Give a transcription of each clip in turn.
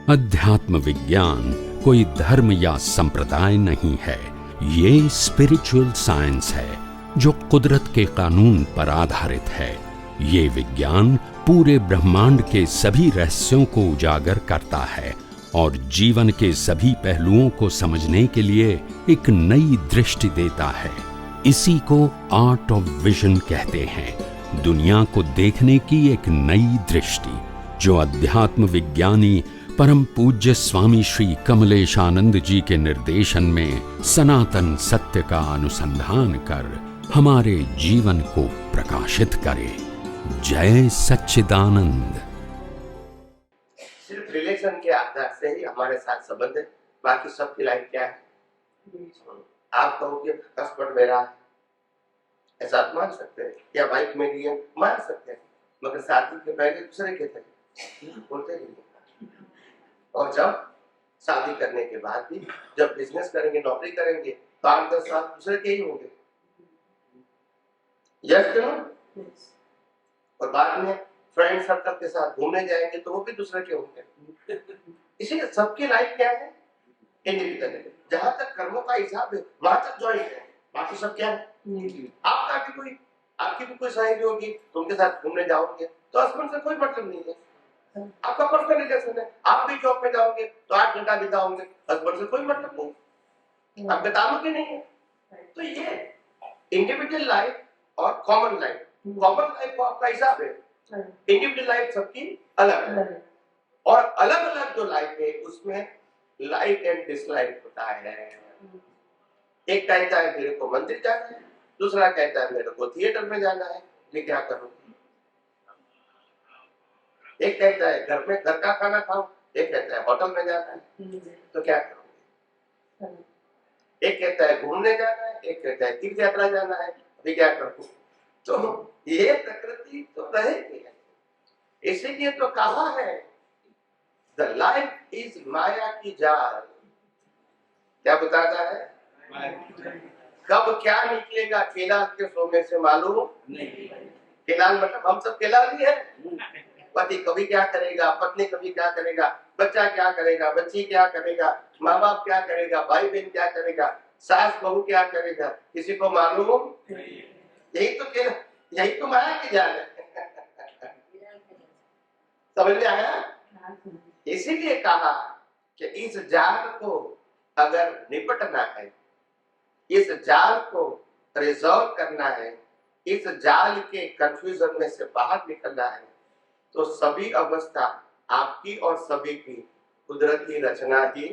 अध्यात्म विज्ञान कोई धर्म या संप्रदाय नहीं है, ये स्पिरिचुअल साइंस है जो कुदरत के कानून पर आधारित है। ये विज्ञान पूरे ब्रह्मांड के सभी रहस्यों को उजागर करता है और जीवन के सभी पहलुओं को समझने के लिए एक नई दृष्टि देता है। इसी को आर्ट ऑफ विजन कहते हैं, दुनिया को देखने की एक नई दृष्टि, जो अध्यात्म विज्ञानी परम पूज्य स्वामी श्री कमलेशानंद जी के निर्देशन में सनातन सत्य का अनुसंधान कर हमारे जीवन को प्रकाशित करे। जय सच्चिदानंद। सिर्फ रिलेशन के आधार से ही हमारे साथ संबंध है, बाकी सबकी लाइफ क्या है? आप कहोगे हस्बैंड मेरा है, ऐसा आप मान सकते हैं, या वाइफ मेरी है, मान सकते हैं, मगर शादी के पहले दूसरे के थे, बोलते नहीं। और जब शादी करने के बाद भी जब बिजनेस करेंगे, नौकरी करेंगे, तो 8-10 साल दूसरे के ही होंगे। यस क्यों? और बाद में फ्रेंड सर्कल के साथ घूमने जाएंगे तो वो भी दूसरे के होंगे। इसीलिए सबकी लाइफ क्या है? इंडिविजुअल है। जहां तक कर्मों का हिसाब है वहां तक जॉइंट है, बाकी सब क्या है? आपकी भी कोई सहेली होगी, तो उनके साथ घूमने जाओगे तो हस्बैंड से कोई मतलब नहीं है, आपका पर्सनल रिलेशन है। आप भी जॉब पे जाओगे तो 8 घंटा बिताओगे, हस्बैंड से कोई मतलब नहीं, आप बताओगे नहीं है। तो ये इंडिविजुअल लाइफ और कॉमन लाइफ को आपका हिसाब है, इंडिविजुअल लाइफ सबकी अलग है। और अलग अलग जो लाइफ है उसमें लाइक एंड डिसलाइक होता है। एक कहता है मेरे को मंदिर जाना है, दूसरा कहता है मेरे को थिएटर में जाना है, ये क्या करूं? एक कहता है घर का खाना खाओ, एक कहता है होटल में जाना है, तो क्या करोगे? एक कहता है घूमने जाना है, एक कहता है तीर्थ यात्रा जाना है, अभी क्या करूं? तो ये प्रकृति तो रहेगी, इसीलिए तो कहा है द लाइफ इज माया की जाल। क्या बताता है? कब क्या निकलेगा केलाल के सोने से मालूम नहीं। केलाल मतलब हम सब केलाल ही है। पति कभी क्या करेगा, पत्नी कभी क्या करेगा, बच्चा क्या करेगा, बच्ची क्या करेगा, माँ बाप क्या करेगा, भाई बहन क्या करेगा, सास बहू क्या करेगा, किसी को मालूम? यही तो माया की जाल है। समझ में आया? इसीलिए कहा कि इस जाल को अगर निपटना है, इस जाल को रिजॉल्व करना है, इस जाल के कंफ्यूजन में से बाहर निकलना है, तो सभी अवस्था आपकी और सभी की कुदरती रचना ही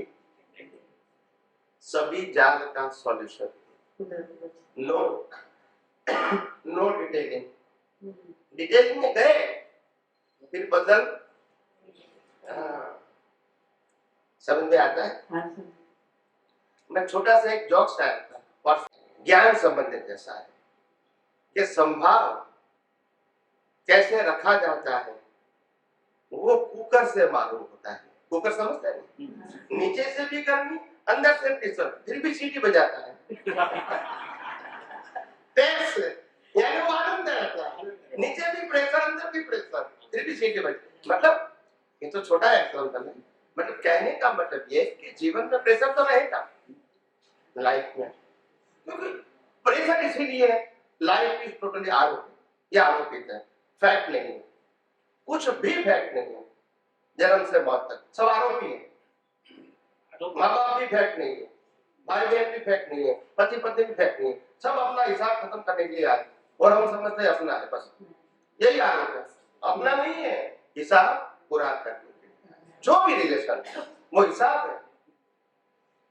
सभी जाल का सॉल्यूशन। नो डिटेलिंग में गए फिर बदल समझ में आता है। मैं छोटा सा एक जोक्स आया था और ज्ञान संबंधित जैसा है कि संभाव कैसे रखा जाता है वो कुकर से मालूम होता है। कुकर समझते हैं? नीचे से भी गर्मी, अंदर से प्रेशर, फिर भी सीटी बजाता है। तेज से यानी वो आनंद रहता है, नीचे भी प्रेशर, अंदर भी प्रेशर, फिर भी सीटी बजती। मतलब ये तो छोटा एग्जांपल है, मतलब कहने का मतलब ये कि जीवन में प्रेशर तो रहेगा लाइफ में, क्योंकि प्रेशर इसीलिए है लाइफ इज टोटली आरोपित है, फैक्ट नहीं है, कुछ भी फैक्ट नहीं है। जन्म से मौत तक सब आरोपी है। माँ बाप भी फैक्ट नहीं है, भाई बहन भी फैक्ट नहीं है, पति पत्नी भी फैक्ट नहीं है, सब अपना हिसाब खत्म करने के लिए आए और हम समझते हैं अपना है, बस यही आरोप है। अपना नहीं है, हिसाब पूरा करने के लिए जो भी रिलेशन है वो हिसाब है।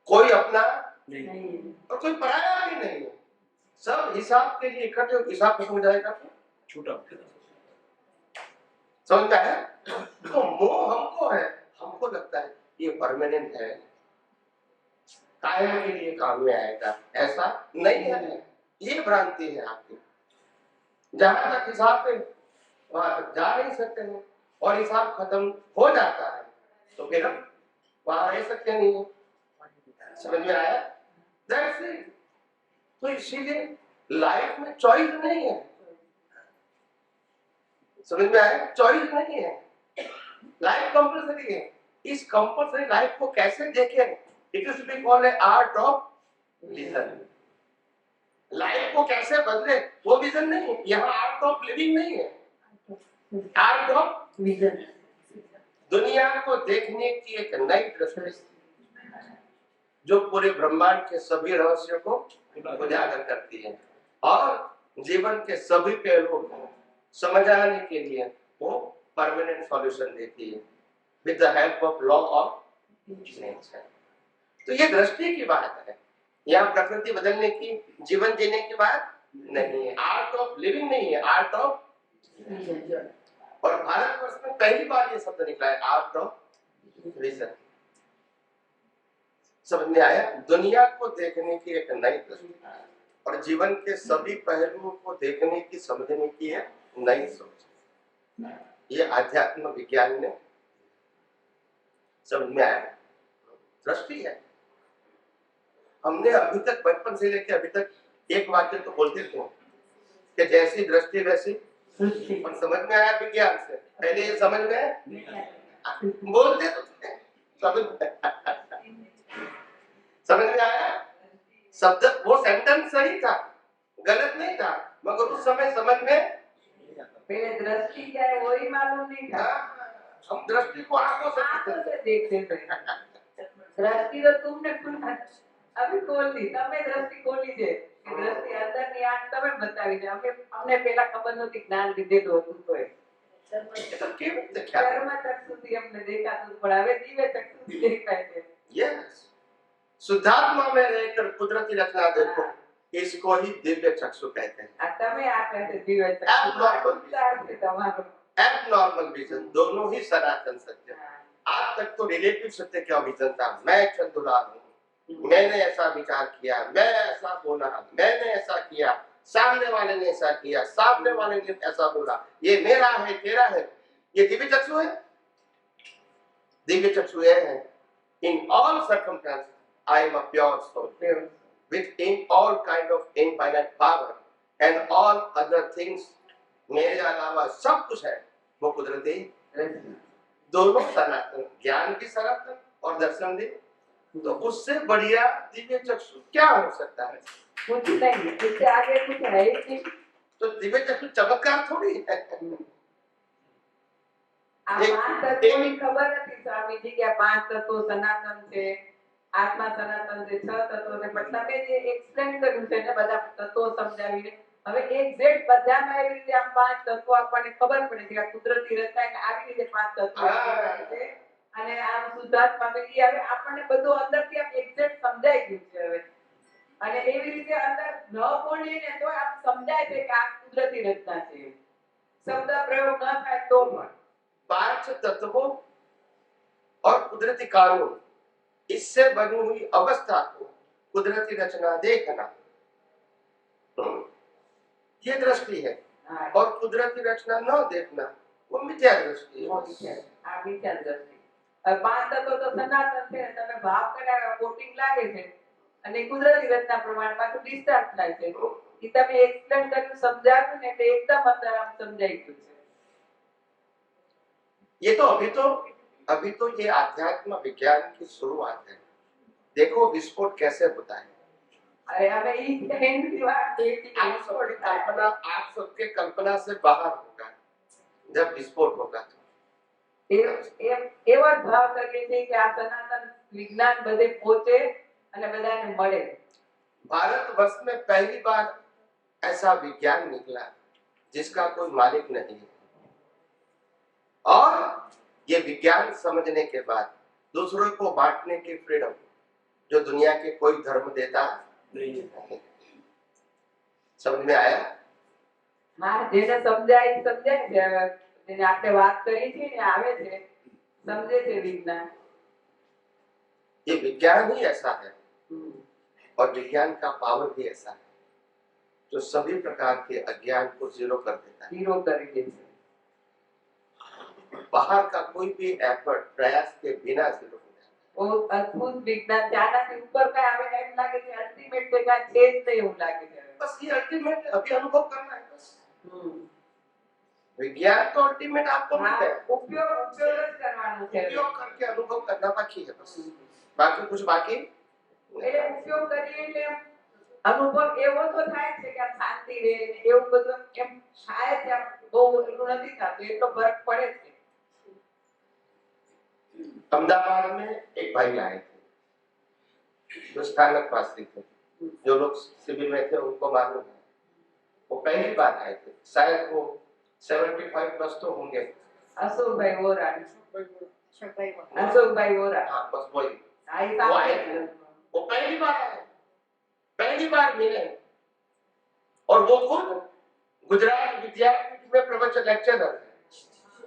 कोई अपना नहीं और कोई पराया भी नहीं है, सब हिसाब के लिए इकट्ठे, हिसाब खत्म हो जाएगा तो छूटा। समझ में आया? तो मोह हमको है, हमको लगता है ये परमानेंट है, कायम के लिए काम में आएगा, ऐसा नहीं है। ये भ्रांति है आपकी। जहां तक हिसाब है वहां तक जा नहीं सकते हैं, और हिसाब खत्म हो जाता है तो फिर हम वहां रह सकते नहीं है। समझ में आया? That's it. तो इसीलिए लाइफ में चॉइस नहीं है। समझ में आया? चॉइस नहीं है, लाइफ कंपल्सरी है। इस कंपल्सरी लाइफ को कैसे देखें, it is be called a art of vision. Life को कैसे बदले वो विजन नहीं है, यहाँ आर्ट ऑफ लिविंग नहीं है, आर्ट ऑफ विजन। दुनिया को देखने की एक नई दृष्टि जो पूरे ब्रह्मांड के सभी रहस्यों को उजागर करती है और जीवन के सभी पहलुओं को समझाने के लिए वो परमानेंट सॉल्यूशन देती है with the help of law of nature. तो ये दृष्टि की बात है, यहाँ प्रकृति बदलने की, जीवन जीने की बात नहीं है, आर्ट ऑफ लिविंग नहीं है, आर्ट ऑफ। और भारतवर्ष में पहली बार ये शब्द निकला है, आर्ट ऑफ विजन। समझ में आया? दुनिया को देखने की एक नई दृष्टि और जीवन के सभी पहलुओं को देखने की, समझने की एक नई सोच, ये आध्यात्म विज्ञान ने समझ में आया, दृष्टि है। हमने अभी तक बचपन से लेकर अभी तक एक वाक्य तो बोलते थे कि जैसी दृष्टि वैसी सृष्टि। और समझ में आया विज्ञान से, पहले ये समझ में बोलते तो थे, समझ में आया शब्द, वो सेंटेंस सही था, गलत नहीं था, मगर उस समय समझ में पहले दृष्टि क्या है वही मालूम नहीं था, हम दृष्टि को आंखों आंखों से से देखते थे। दृष्टि तो तुमने अभी खोल दी, તમે દ્રષ્ટિ ખોલી છે કે દ્રષ્ટિ અંદરની આંખ તમે બતાવી છે, અમને પહેલા ખબર નહોતી, જ્ઞાન લીધેલું હતું તોય ये तो केवल क्या કર્મ ચક્ષુથી અમને દેખાતું, પણ હવે દિવ્ય ચક્ષુથી દેખાય છે। यस, शुद्धात्मा में रहकर कुदरती रचना देखो, इसको ही दिव्य चक्षु कहते हैं। આ તમે આપ્યા છે દિવ્ય ચક્ષુ, ઉત્સાહ છે તમારો। एबनॉर्मल विजन, दोनों ही सनातन सत्य। आज तक तो रिलेटिव सत्य का विजन था, मैं चंदुलाल हूँ, मैंने ऐसा विचार किया, मैं ऐसा बोला, मैंने ऐसा किया, सामने वाले ने ऐसा किया, सामने वाले ने ऐसा बोला, ये मेरा है तेरा है, ये दिव्य चक्षु है। दिव्य चक्षु यह है, in all circumstance I am a pure soul with in all kind of infinite power and all other things, मेरे अलावा सब कुछ है वो कुदरती। दोनों सनातन, ज्ञान भी सनातन और दर्शन भी, तो उससे बढ़िया दिव्य चक्षु क्या हो सकता है? कुछ नहीं, इससे आगे कुछ है ही नहीं। तो दिव्य चक्षु चमत्कार थोड़ी है। આ પાંચ તત્વોની ખબર નથી સ્વામીજી કે આ પાંચ તત્વો સનાતન છે, આત્મા સનાતન છે, છ તત્વો છે, પણ તમે જે એક્સપ્લેન કર્યું છે ને બધા તત્વો સમજાવીને, હવે એક્ઝેક્ટ બધામાં એવી રીતે આમ પાંચ તત્વો આપણને ખબર પડે છે કે કુદરતી રચના કે આવી રીતે પાંચ તત્વો છે અને આમ શુદ્ધાત્મા એ હવે આપણને બધું અંદરથી આમ એક્ઝેક્ટ સમજાઈ ગયું છે હવે, અને એવી રીતે અંદર ન બોલીએ ને તો આમ સમજાય છે કે આ કુદરતી રચના છે, શબ્દ પ્રયોગ ન થાય તો પણ। पांच तत्वों और कुदरती कानून, इससे बनी हुई अवस्था को कुदरती रचना देखना, ये दृष्टि है। और कुदरती रचना न देखना वो मिथ्या दृष्टि है। આ વિચાર દ્રષ્ટિ। હવે પાંચ તત્વો તો સનાતન છે, તમે ભાવ કર્યા કોટિંગ લાગે છે અને કુદરતી રચના પ્રમાણે પાછું ડિસ્ચાર્જ થાય છે, એ તમે એક્સપ્લેન કર્યું, સમજાવ્યું ને એટલે એકદમ અંદર આમ સમજાઈ ગયું છે। ये तो अभी तो ये आध्यात्म विज्ञान की शुरुआत है। देखो विस्फोट कैसे होता है। अरे हमें ई एंड की बात देखी कि आप सबकी कल्पना, आप सबके कल्पना से बाहर होगा जब विस्फोट होगा। એવા જ ભાવ કરીએ છીએ કે આ સનાતન વિજ્ઞાન બધે પહોંચે અને બધાને મળે। भारतवर्ष में पहली बार ऐसा विज्ञान निकला जिसका कोई मालिक नहीं है, और ये विज्ञान समझने के बाद दूसरों को बांटने की फ्रीडम जो दुनिया के कोई धर्म देता नहीं है। समझ में आया? હા જેને સમજાય છે, જેને આપણે વાત કરી છે ને આવે છે, સમજે છે વિજ્ઞાન। ये विज्ञान ही ऐसा है और विज्ञान का पावर भी ऐसा है जो सभी प्रकार के अज्ञान को जीरो कर देता है। ઝીરો કરી દે છે। बाहर का कोई भी एफर्ट, प्रयास के बिना जीरो हो जाता બહુ અદ્ભુત વિજ્ઞાન છે, આનાથી ઉપર કઈ આવે એમ લાગે છે, અલ્ટિમેટ કઈ કાંઈ છે જ નહીં એવું લાગે છે। है। बस ये अल्टीमेट अभी अनुभव करना है बस। विज्ञान तो अल्टीमेट आपको હા, मिलता है, ઉપયોગ જ કરવાનો છે उपयोग करके अनुभव करना बाकी है बस, बाकी कुछ बाकी એટલે ઉપયોગ કરીએ એટલે અનુભવ એવો તો થાય છે કે આમ શાંતિ રહે ને એવું બધું એમ થાય છે, આમ બહુ એટલું નથી થતું, એટલો ફરક પડે છે. अहमदाबाद में एक भाई आए थे जो स्थानक वासी थे, जो लोग शिविर में थे उनको मालूम है, वो पहली बार आए थे, शायद वो 75 प्लस तो होंगे। અશોકભાઈ વોરા, અશોકભાઈ वोरा, हाँ बस वही, હા, એ वो आए સાંભળે थे, છે. वो पहली बार आए, पहली बार मिले, और वो खुद गुजरात विद्यापीठ में प्रवचन लेक्चरर है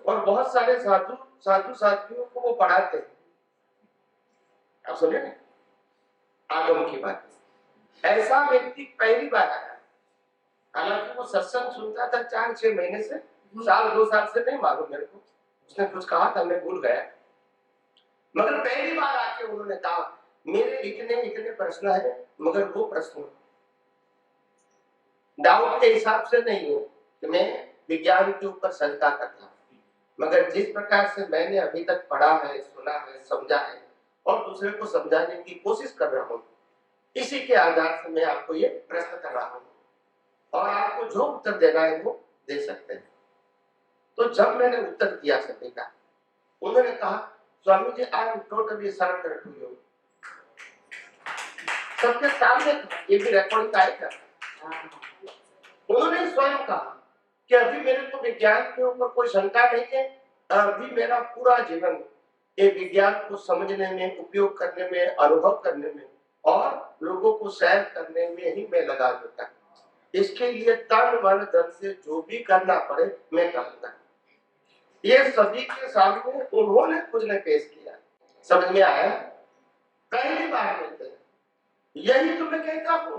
और बहुत सारे साथियों को वो पढ़ाते हैं। आप सुने ना आगम की बात, ऐसा व्यक्ति पहली बार आया, हालांकि वो सत्संग सुनता था 4-6 महीने से, साल 2 साल से नहीं मालूम मेरे को, उसने कुछ कहा था मैं भूल गया, मगर पहली बार आके उन्होंने कहा मेरे इतने प्रश्न है, मगर वो प्रश्न डाउट के हिसाब से नहीं है कि मैं विज्ञान के ऊपर शंका करता हूं, मगर जिस प्रकार से मैंने अभी तक पढ़ा है, सुना है, समझा है और दूसरे को समझाने की कोशिश कर रहा हूं, इसी के आधार से मैं आपको ये प्रश्न कर रहा हूं और आपको जो उत्तर देना है वो दे सकते हैं। तो जब मैंने उत्तर दिया सभी का, उन्होंने कहा Swami ji I am totally surrender to you, सबके सामने कहा, ये भी रिकॉर्डिंग आएगा। उन्होंने स्वयं कहा कि अभी मेरे को विज्ञान के ऊपर कोई शंका नहीं है, अभी मेरा पूरा जीवन ये विज्ञान को समझने में, उपयोग करने में, अनुभव करने में और लोगों को शेयर करने में ही मैं लगा देता हूं। इसके लिए तन मन धन से जो भी करना पड़े मैं करूंगा। ये सभी के सामने उन्होंने खुद ने पेश किया। समझ में आया? पहली बार मिलते हैं, यही तो मैं कहता हूं,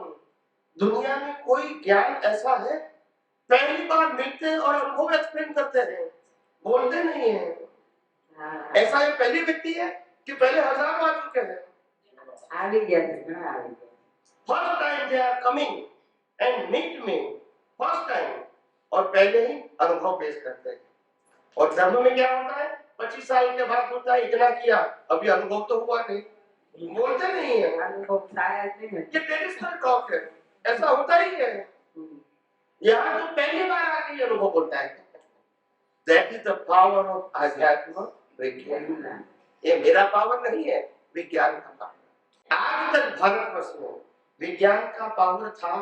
दुनिया में कोई ज्ञान ऐसा है पहली बार मिलते हैं और अनुभव एक्सप्लेन करते हैं, बोलते नहीं है। ऐसा ये पहली व्यक्ति है कि पहले हजारों आ चुके हैं, આવી ગયા છે, ઘણા આવી ગયા. First time they are coming and meet me first time, और पहले ही अनुभव पेश करते हैं। और धर्म में क्या होता है, 25 साल के बाद होता है इतना किया, अभी अनुभव तो हुआ नहीं, बोलते नहीं है, અનુભવ થાય જ નહીં ને. ये ट्रेडिशनल टॉक है, ऐसा होता ही है। यहाँ तो पहली बार आके ये अनुभव बोलता है, that is the power of आध्यात्म विज्ञान। ये मेरा पावर नहीं है, विज्ञान का पावर। आज तक भारतवर्ष में विज्ञान का पावर था,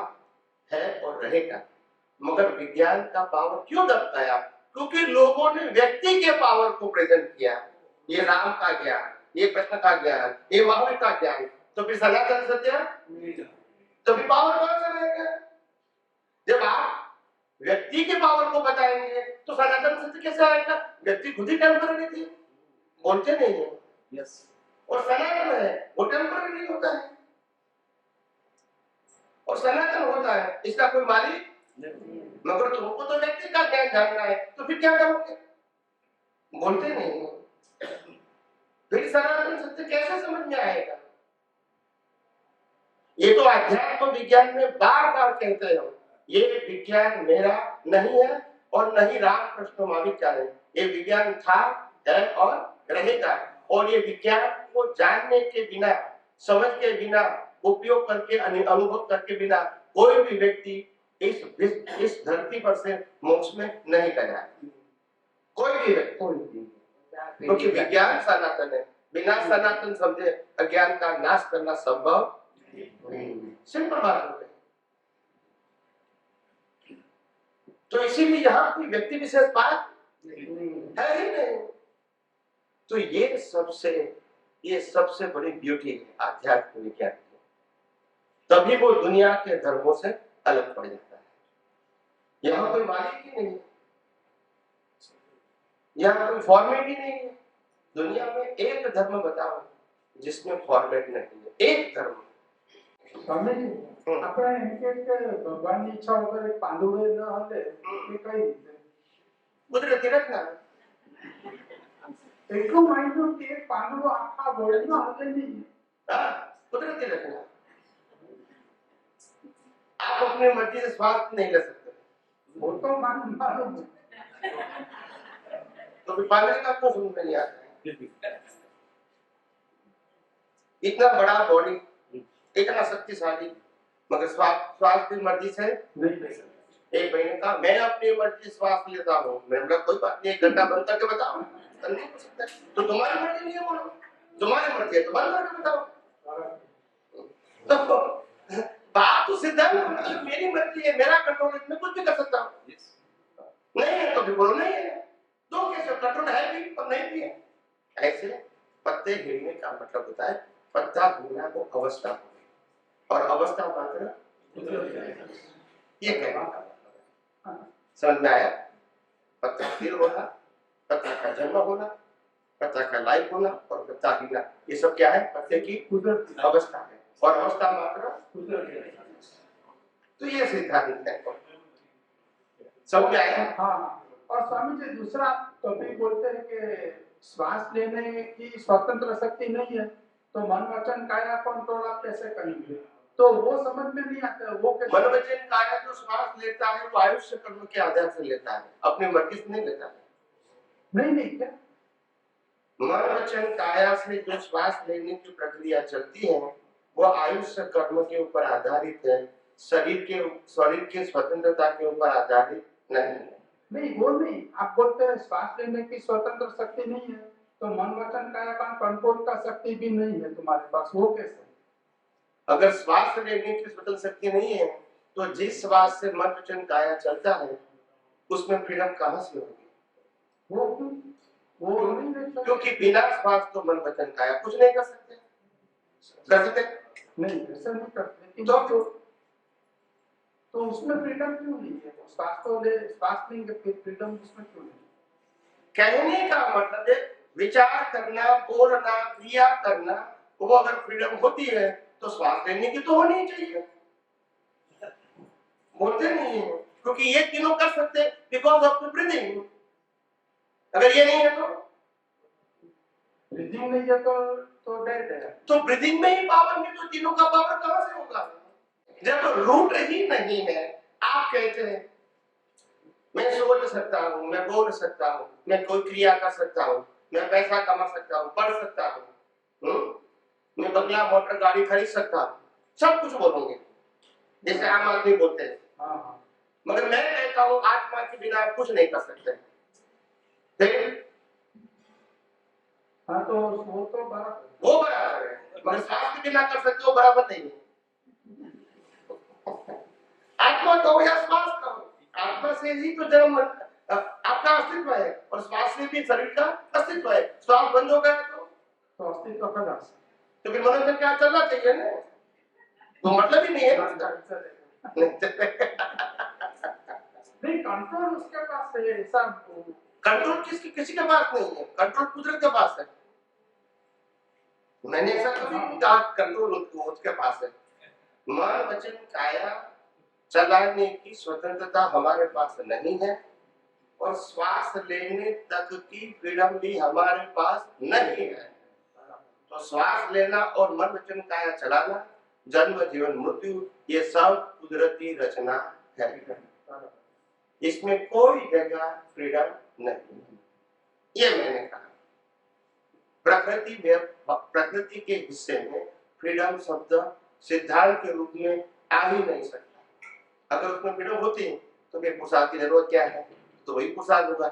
है और रहेगा, मगर विज्ञान का पावर क्यों दब गया? क्योंकि लोगों ने व्यक्ति के पावर को प्रेजेंट किया, ये राम का ज्ञान, ये कृष्ण का ज्ञान, ये महावीर का ज्ञान, तो फिर सनातन सत्य तो भी पावर कौन सा रहेगा? जब आप व्यक्ति के पावर को बताएंगे तो सनातन सत्य कैसे आएगा? व्यक्ति खुद ही टेम्पररी थी, बोलते नहीं है। यस, और सनातन है वो टेम्पररी नहीं होता है, और सनातन होता है इसका कोई मालिक, मगर तुमको तो व्यक्ति का ज्ञान जानना है, तो फिर क्या करोगे? बोलते नहीं है। फिर सनातन सत्य कैसे समझ में आएगा? ये तो अध्यात्म विज्ञान में बार बार कहते हैं, ये विज्ञान मेरा नहीं है और नहीं राम कृष्ण महावीर का है, ये विज्ञान था, है और रहेगा। और ये विज्ञान को जानने के बिना, समझ के बिना, उपयोग करके, अनुभव करके बिना कोई भी व्यक्ति इस धरती पर से मोक्ष में नहीं गया, कोई भी व्यक्ति, क्योंकि विज्ञान सनातन है, बिना सनातन समझे अज्ञान का नाश करना संभव सिंपल बात हो गई। तो इसीलिए यहाँ कोई व्यक्ति विशेष बात है ही नहीं। तो ये सबसे बड़ी ब्यूटी है आध्यात्म विज्ञान की, तभी वो दुनिया के धर्मों से अलग पड़ जाता है। यहाँ कोई मालिक ही नहीं है, यहाँ कोई फॉर्मेट ही नहीं है। दुनिया में एक धर्म बताओ जिसमें फॉर्मेट नहीं है, एक धर्म। સ્વામીજી, આપણે એમ કે ભગવાનની ઈચ્છા વગર એક પાંદડું ન હલે એ કઈ રીતે? કુદરતી રચના। એટલું માન્યું કે એક પાંદડું આખા વર્લ્ડમાં હલે નહીં। हाँ, कुदरती रचना। आप अपनी मर्जी से स्वास्थ्य नहीं ले सकते। वो तो मालूम है। तो फिर पागल का क्यों समझ में नहीं आता है? इतना बड़ा बॉडी, इतना शक्तिशाली, मगर श्वास की मर्जी से नहीं ले सकते। एक महीने का मैं अपनी मर्जी श्वास लेता हूँ, मैंने बोला कोई बात नहीं, 1 घंटा बंद करके बताओ, नहीं हो सकता। तो तुम्हारी मर्जी नहीं है, बोलो तुम्हारी मर्जी है तो बंद करके बताओ। तो बात तो सिद्धांत मतलब मेरी मर्जी है, मेरा कंट्रोल है, मैं कुछ भी कर सकता हूँ। नहीं है तो फिर बोलो नहीं है, तो कैसे कंट्रोल है भी और नहीं भी है। ऐसे पत्ते हिलने का मतलब होता है पत्ता हिलना को अवस्था हो, और अवस्था मात्र ये कहना का मतलब है। समझ में आया? पत्ता स्थिर होना, पत्ता का जन्म होना, पत्ता का लाइफ होना और पत्ता हिलना, ये सब क्या है? पत्ते की कुदरती अवस्था है, और अवस्था मात्र कुदरती। तो ये सिद्धांत है। समझ में आया? हाँ, और स्वामी जी दूसरा कभी बोलते हैं कि श्वास लेने की स्वतंत्र शक्ति नहीं है, तो मन वचन काया कंट्रोल आप कैसे करेंगे? तो वो समझ में नहीं आता है, वो कैसे? मन वचन काया जो श्वास लेता है वो आयुष्य कर्म के आधार से लेता है, अपनी मर्जी से नहीं लेता है। नहीं क्या? मन वचन काया से जो श्वास लेने की प्रक्रिया चलती है वो आयुष्य कर्म के ऊपर आधारित है, शरीर के स्वतंत्रता के ऊपर आधारित नहीं है। नहीं वो नहीं, आप बोलते हैं श्वास लेने की स्वतंत्र शक्ति नहीं है, तो मन वचन काया का कंट्रोल का शक्ति भी नहीं है तुम्हारे पास, वो कैसे? अगर श्वास लेने की स्वतंत्र शक्ति नहीं है तो जिस श्वास से मन वचन काया चलता है उसमें फ्रीडम कहाँ से होगी? वो क्यों? वो नहीं ले सकते। क्योंकि बिना श्वास तो मन वचन काया कुछ नहीं कर सकते। कर सकते? नहीं ऐसा नहीं करते। तो उसमें फ्रीडम क्यों नहीं है? वो श्वास लेंगे फिर फ्रीडम उसमें क्यों नहीं? कहने का मतलब है विचार करना, बोलना, क्रिया करना, वो अगर फ्रीडम होती है तो श्वास लेने की तो होनी चाहिए। बोलते नहीं है क्योंकि ये तीनों कर सकते हैं बिकॉज ऑफ द ब्रीदिंग। अगर ये नहीं है तो ब्रीदिंग नहीं है तो डेड है। तो ब्रीदिंग में ही पावर नहीं तो तीनों का पावर कहां से होगा? जब रूट ही नहीं है, आप कहते हैं मैं सोच सकता हूँ, मैं बोल सकता हूँ, मैं कोई क्रिया कर सकता हूँ, मैं पैसा कमा सकता हूँ, पढ़ सकता हूँ, मैं बंगला मोटर गाड़ी खरीद सकता हूँ, सब कुछ बोलोगे जैसे आम आदमी बोलते हैं। हाँ, मगर मैं कहता हूँ आत्मा के बिना आप कुछ नहीं कर सकते। हाँ तो वो तो बराबर, वो बराबर है, मगर श्वास के बिना कर सकते हो बराबर नहीं है। आत्मा कहो या श्वास कहो, आत्मा से ही तो जन्म आपका अस्तित्व है और श्वास से भी शरीर का अस्तित्व है। श्वास बंद हो गया तो अस्तित्व का नाश। तो फिर मनुष्य क्या चलना चाहिए ना? तो मतलब ही नहीं है। नहीं कंट्रोल उसके पास है, ऐसा कंट्रोल किसी के पास नहीं है, कंट्रोल कुदरत के पास है। मैंने ऐसा कभी नहीं कहा कंट्रोल उसके पास है। मन वचन काया चलाने की स्वतंत्रता हमारे पास नहीं है और श्वास लेने तक की फ्रीडम भी हमारे पास नहीं है। तो श्वास लेना और मन वचन काया चलाना, जन्म जीवन मृत्यु, ये सब कुदरती रचना है, इसमें कोई जगह फ्रीडम नहीं है। ये मैंने कहा प्रकृति के हिस्से में फ्रीडम शब्द सिद्धांत के रूप में आ ही नहीं सकता। अगर उसमें फ्रीडम होती तो फिर पुरुषार्थ की जरूरत क्या है? तो वही पुरुषार्थ होगा,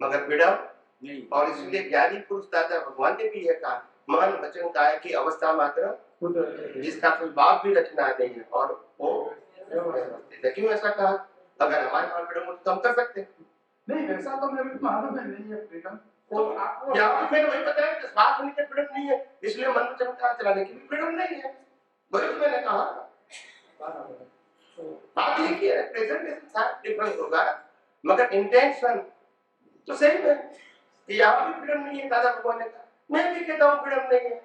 मगर फ्रीडम नहीं। और इसलिए ज्ञानी पुरुष दादा भगवान ने भी यह कहा मन वचन काया की अवस्था मात्र जिसका कोई बाप भी रचना नहीं है और वो क्यों ऐसा कहा? अगर हमारे पास फ्रीडम होती तो हम कर सकते नहीं, वैसा तो मेरे को मालूम है नहीं है फ्रीडम। तो आपको मैंने वही बताया कि श्वास लेने की फ्रीडम नहीं है, इसलिए मन वचन काया चलाने की भी फ्रीडम नहीं है। वही तो मैंने कहा। बात ये कि प्रेजेंटेशन था डिफरेंस होगा, मगर इंटेंशन तो सेम है कि यहाँ भी फ्रीडम नहीं है। दादा भगवान ने कहा, मैं भी कहता हूँ फ्रीडम नहीं है।